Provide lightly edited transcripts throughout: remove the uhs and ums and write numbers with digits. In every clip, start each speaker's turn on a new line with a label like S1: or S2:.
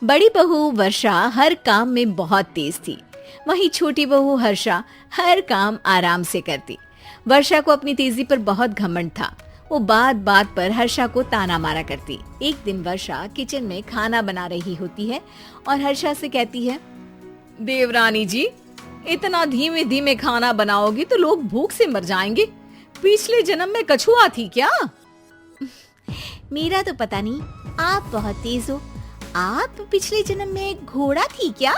S1: बड़ी बहू वर्षा हर काम में बहुत तेज थी। वहीं छोटी बहू हर्षा हर काम आराम से करती। वर्षा को अपनी तेजी पर बहुत घमंड था। वो बात बात पर हर्षा को ताना मारा करती। एक दिन वर्षा किचन में खाना बना रही होती है और हर्षा से कहती है, देवरानी जी, इतना धीमे धीमे खाना बनाओगी तो लोग भूख से मर जाएंगे। पिछले जन्म में कछुआ थी क्या?
S2: मेरा तो पता नहीं, आप बहुत तेज हो। आप पिछले जन्म में घोड़ा थी क्या?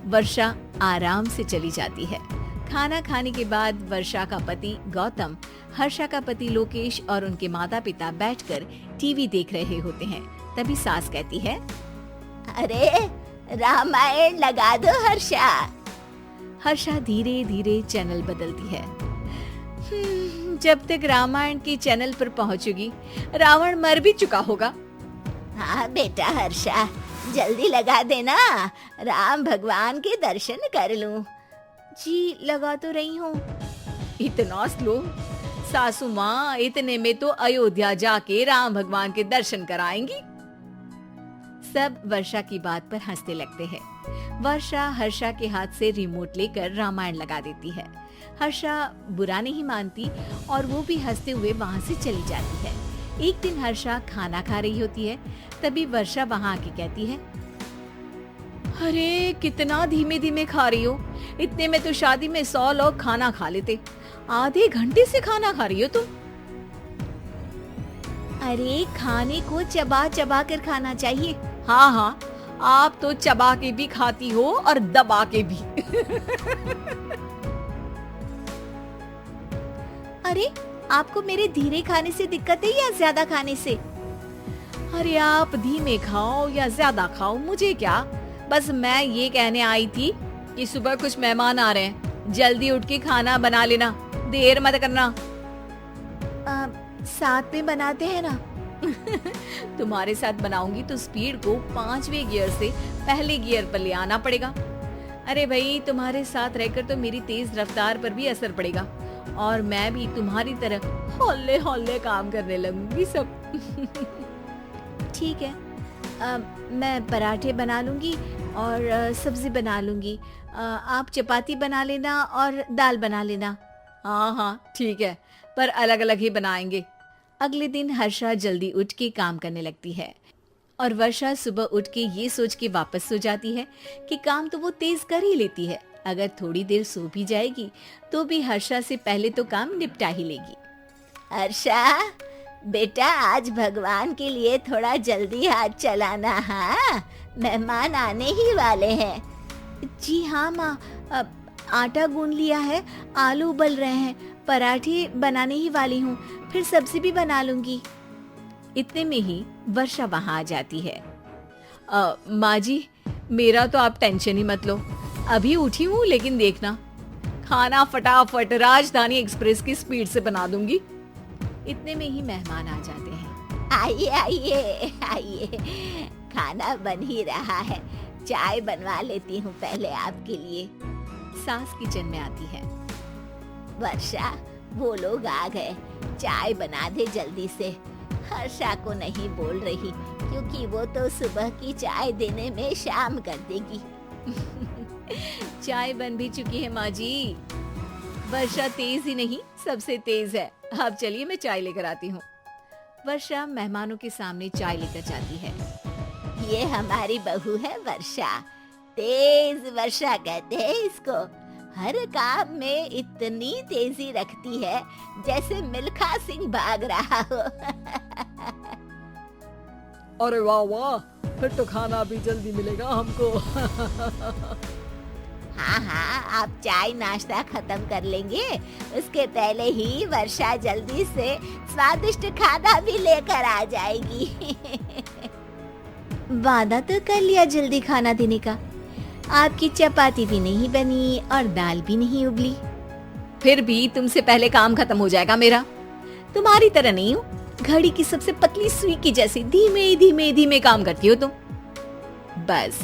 S1: वर्षा आराम से चली जाती है। खाना खाने के बाद वर्षा का पति गौतम, हर्षा का पति लोकेश और उनके माता पिता बैठकर टीवी देख रहे होते हैं। तभी सास कहती है,
S2: अरे रामायण लगा दो हर्षा।
S1: हर्षा धीरे धीरे चैनल बदलती है। जब तक रामायण के चैनल पर पहुंचेगी, रावण मर भी चुका होगा।
S2: हाँ बेटा हर्षा, जल्दी लगा देना, राम भगवान के दर्शन कर लूं।
S1: जी लगा तो रही हूँ। इतना स्लो? सासू माँ, इतने में तो अयोध्या जाके राम भगवान के दर्शन कराएंगी। सब वर्षा की बात पर हंसने लगते हैं। वर्षा हर्षा के हाथ से रिमोट लेकर रामायण लगा देती है। हर्षा बुरा नहीं मानती और वो भी हंसते हुए वहाँ से चली जाती है। एक दिन हर्षा खाना खा रही होती है। तभी वर्षा वहाँ आके कहती है, अरे कितना धीमे धीमे खा रही हो। इतने में तो शादी में 100 लोग खाना खा लेते। आधे घंटे से खाना खा रही हो तुम।
S2: अरे खाने को चबा चबा कर खाना चाहिए।
S1: हाँ हाँ, आप तो चबा के भी खाती हो और दबा के भी।
S2: अरे आपको मेरे धीरे खाने से दिक्कत है या ज्यादा खाने से?
S1: अरे आप धीमे खाओ या ज्यादा खाओ, मुझे क्या। बस मैं ये कहने आई थी कि सुबह कुछ मेहमान आ रहे हैं, जल्दी उठ के खाना बना लेना, देर मत करना।
S2: साथ में बनाते हैं ना।
S1: तुम्हारे साथ बनाऊंगी तो स्पीड को 5वें गियर से पहले गियर पर ले आना पड़ेगा। अरे भाई, तुम्हारे साथ रहकर तो मेरी तेज रफ्तार पर भी असर पड़ेगा और मैं भी तुम्हारी तरह हौले हौले काम करने लगूंगी सब।
S2: ठीक है, मैं पराठे बना लूंगी और सब्जी बना लूंगी। आप चपाती बना लेना और दाल बना लेना।
S1: हाँ हाँ ठीक है, पर अलग अलग ही बनाएंगे। अगले दिन हर्षा जल्दी उठ के काम करने लगती है और वर्षा सुबह उठ के ये सोच के वापस सो जाती है कि काम तो वो तेज कर ही लेती है। अगर थोड़ी देर सो भी जाएगी तो भी हर्षा से पहले तो काम निपटा ही लेगी।
S2: हर्षा बेटा, आज भगवान के लिए थोड़ा जल्दी हाथ चलाना। हाँ, मेहमान आने ही वाले हैं।
S1: जी हाँ माँ, आटा गूंद लिया है, आलू उबल रहे हैं, पराठे बनाने ही वाली हूँ, फिर सब्जी भी बना लूंगी। इतने में ही वर्षा वहाँ आ जाती है। माँ जी, मेरा तो आप टेंशन ही मत लो, अभी उठी हूँ, लेकिन देखना खाना फटाफट राजधानी एक्सप्रेस की स्पीड से बना दूंगी। इतने में ही मेहमान आ जाते हैं।
S2: आइए आइए आइए, खाना बन ही रहा है, चाय बनवा लेती हूँ पहले आपके लिए।
S1: सास किचन में आती है।
S2: वर्षा, वो लोग आ गए, चाय बना दे जल्दी से। हर्षा को नहीं बोल रही क्योंकि वो तो सुबह की चाय देने में शाम कर देगी।
S1: चाय बन भी चुकी है माँ जी। वर्षा तेज ही नहीं, सबसे तेज है। अब चलिए मैं चाय लेकर आती हूँ। वर्षा मेहमानों के सामने चाय लेकर जाती है।
S2: ये हमारी बहू है वर्षा, तेज वर्षा कहते हैं इसको। हर काम में इतनी तेजी रखती है जैसे मिल्खा सिंह भाग रहा हो।
S1: अरे वाह वाह, फिर तो खाना भी जल्दी मिलेगा हमको।
S2: हाँ हाँ, आप चाय नाश्ता खत्म कर लेंगे, उसके पहले ही वर्षा जल्दी से स्वादिष्ट खाना भी लेकर आ जाएगी।
S1: वादा तो कर लिया जल्दी खाना देने का। आपकी चपाती भी नहीं बनी और दाल भी नहीं उबली। फिर भी तुमसे पहले काम खत्म हो जाएगा मेरा। तुम्हारी तरह नहीं हूँ, घड़ी की सबसे पतली सुई की जैसे धीमे धीमे धीमे काम करती हो तुम। बस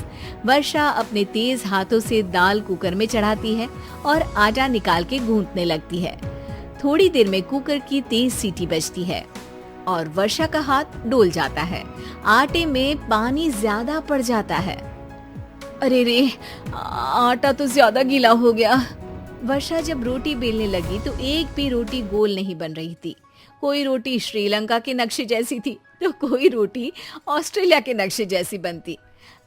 S1: वर्षा अपने तेज हाथों से दाल कुकर में चढ़ाती है और आटा निकाल के गूंथने लगती है। थोड़ी देर में कुकर की तेज सीटी बजती है। और वर्षा का हाथ डोल जाता है। आटे में पानी ज्यादा पड़ जाता है। अरे रे, आटा तो ज्यादा गीला हो गया। वर्षा जब रोटी बेलने लगी तो एक भी रोटी गोल नहीं बन रही थी। कोई रोटी श्रीलंका के नक्शे जैसी थी तो कोई रोटी ऑस्ट्रेलिया के नक्शे जैसी बनती।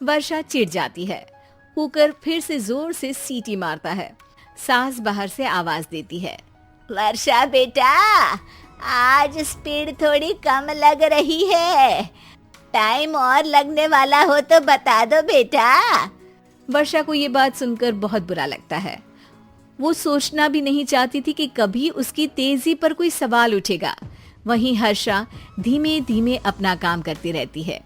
S1: वर्षा चिढ़ जाती है। कुकर फिर से जोर से सीटी मारता है। सास बाहर से आवाज देती है,
S2: वर्षा बेटा, आज स्पीड थोड़ी कम लग रही है। टाइम और लगने वाला हो तो बता दो बेटा।
S1: वर्षा को ये बात सुनकर बहुत बुरा लगता है। वो सोचना भी नहीं चाहती थी कि कभी उसकी तेजी पर कोई सवाल उठेगा। वहीं हर्षा धीमे धीमे अपना काम करती रहती है।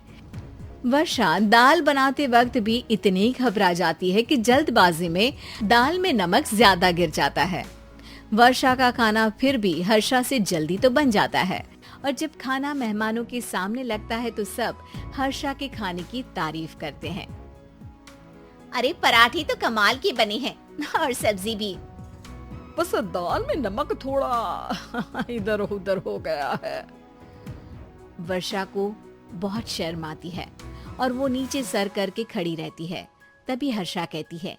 S1: वर्षा दाल बनाते वक्त भी इतनी घबरा जाती है कि जल्दबाजी में दाल में नमक ज्यादा गिर जाता है। वर्षा का खाना फिर भी हर्षा से जल्दी तो बन जाता है और जब खाना मेहमानों के सामने लगता है तो सब हर्षा के खाने की तारीफ करते हैं।
S2: अरे पराठे तो कमाल की बनी है और सब्जी भी।
S1: बस दाल में नमक थोड़ा इधर उधर हो गया है। वर्षा को बहुत शर्म आती है और वो नीचे सर करके खड़ी रहती है। तभी हर्षा कहती है,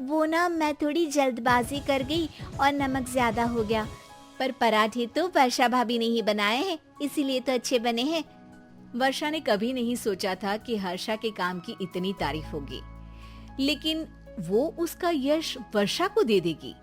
S2: वो ना मैं थोड़ी जल्दबाजी कर गई और नमक ज्यादा हो गया, पर पराठे तो वर्षा भाभी ने ही बनाए हैं, इसीलिए तो अच्छे बने हैं।
S1: वर्षा ने कभी नहीं सोचा था कि हर्षा के काम की इतनी तारीफ होगी, लेकिन वो उसका यश वर्षा को दे देगी।